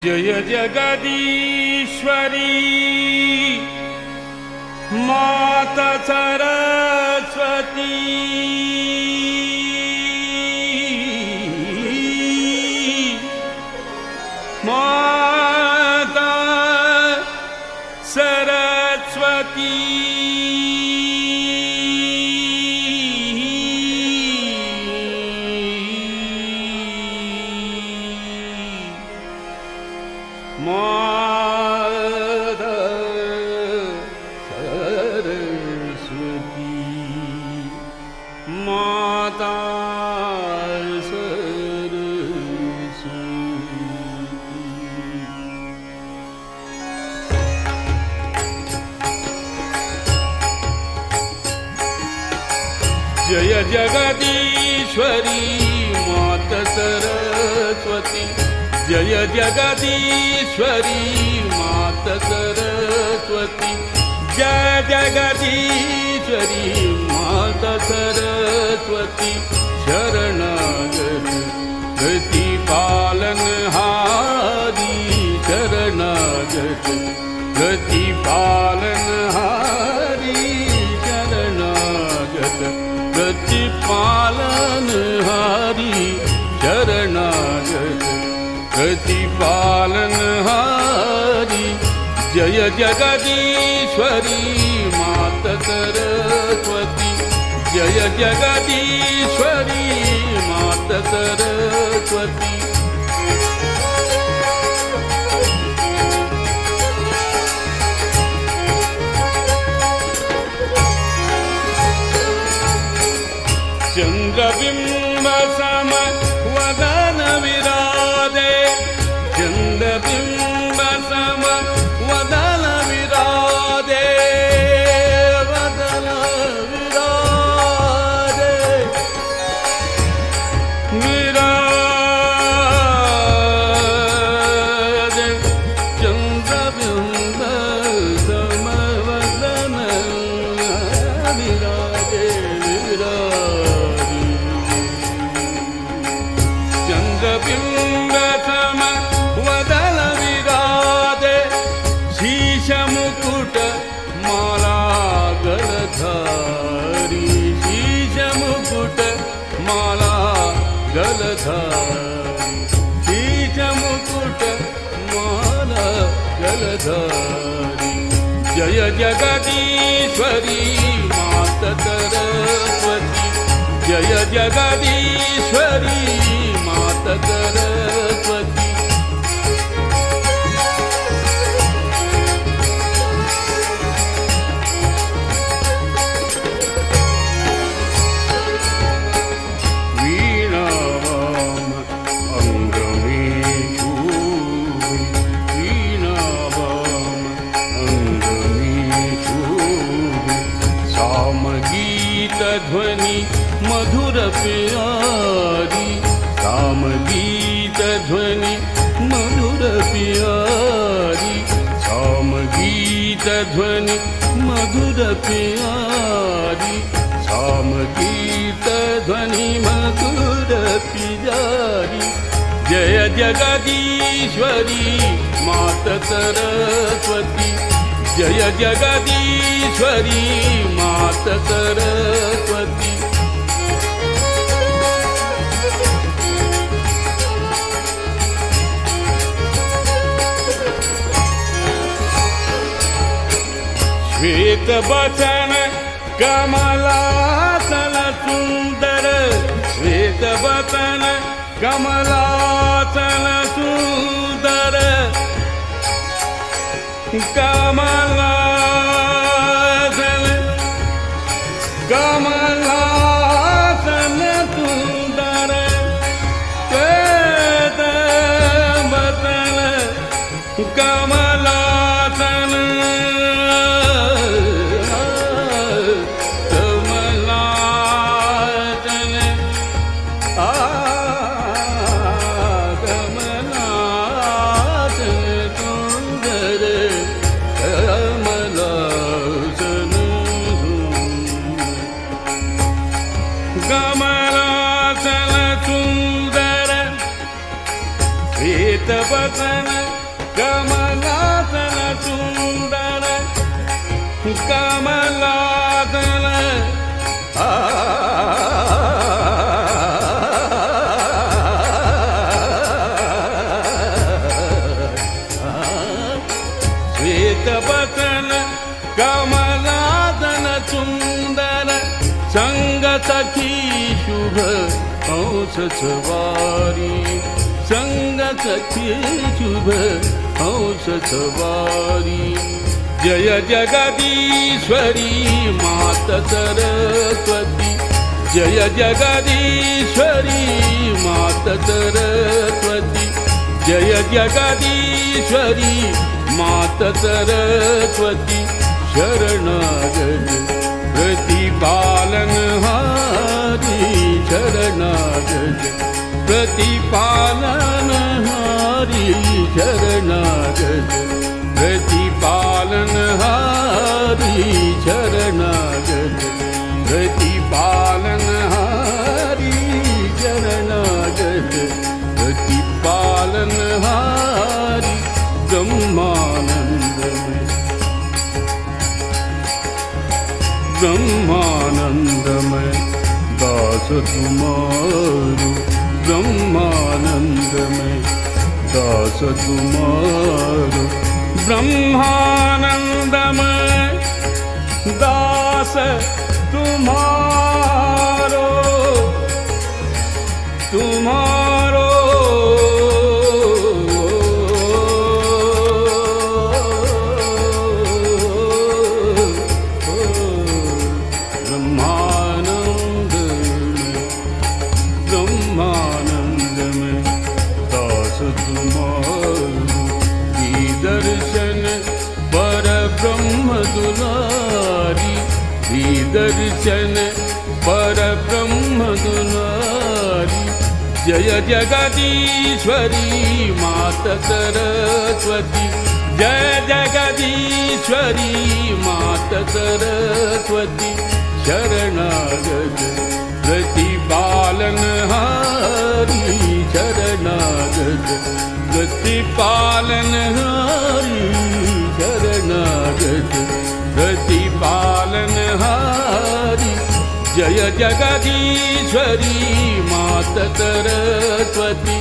जय जगदीश्वरी माता सरस्वती माता सरस्वती माता सरस्वती माता जय जगदीश्वरी माता सरस्वती जय जगदीश्वरी माता सरस्वती जय जगदीश्वरी माता सरस्वती शरणागत प्रतिपालनहारी शरणागत प्रतिपालनहारी शरणागत प्रतिपालनहारी शरणागत प्रतिपालनहारी जय जगदीश्वरी माता सरस्वती जय जगदीश्वरी माता सरस्वती चंद्रबिंब सम वदन विराजे चंद्रबिंब सम वदन विराजे वदन विराजे विराजे चंद्रबिंब सम वदन विराजे चंद्रबिंब सम वदन विराजे शीश मुकुट माला गलधारी शीश मुकुट माला गलधारी शीश मुकुट माला गलधारी जय जगदीश्वरी माता सरस्वती जय जगदीश्वरी माता सरस्वती वीणावाम अंगमे शोभे वीणावाम अंगमे शोभे सामगीत ध्वनि मधुर प्यारी सामगीत ध्वनि मधुर प्यारी सामगीत ध्वनि मधुर प्यारी सामगीत ध्वनि मधुर प्यारी जय जगदीश्वरी माता सरस्वती जय जगदीश्वरी माता सरस्वती श्वेत बचन कमलासन सुंदर श्वेत बचन कमलासन सुंदर कमलासन कमलासन सुंदर श्वेत बचन कमलासन कमलासन सुंदर कमलासन सुंदर कमलासन श्वेतवसन कमलासन सुंदर संग सखी शुभ हंस सवारी संग सखी शुभ हंस सवारी जय जगदीश्वरी मात सरस्वती जय जगदीश्वरी मात सरस्वती जय जगदीश्वरी मात सरस्वती शरणागत प्रतिपालनहारी शरणागत प्रतिपालनहारी शरणागत प्रतिपालनहारी शरणागत प्रतिपालनहारी शरणागत प्रतिपालनहारी ब्रह्मानंदमय ब्रह्मानंदमय दास तुम्हारो ब्रह्मानंदमय दास तुम्हारो ब्रह्मानंदमय दास तुम्हारो तुम्हारो दर्शन पर ब्रह्म दुलारी जय जगदीश्वरी मात सरस्वती जय जगदीश्वरी मात सरस्वती शरणागत प्रतिपालनहारी शरणागत प्रतिपालनहारी शरणागत प्रतिपालनहारी जय जगदीश्वरी मात सरस्वती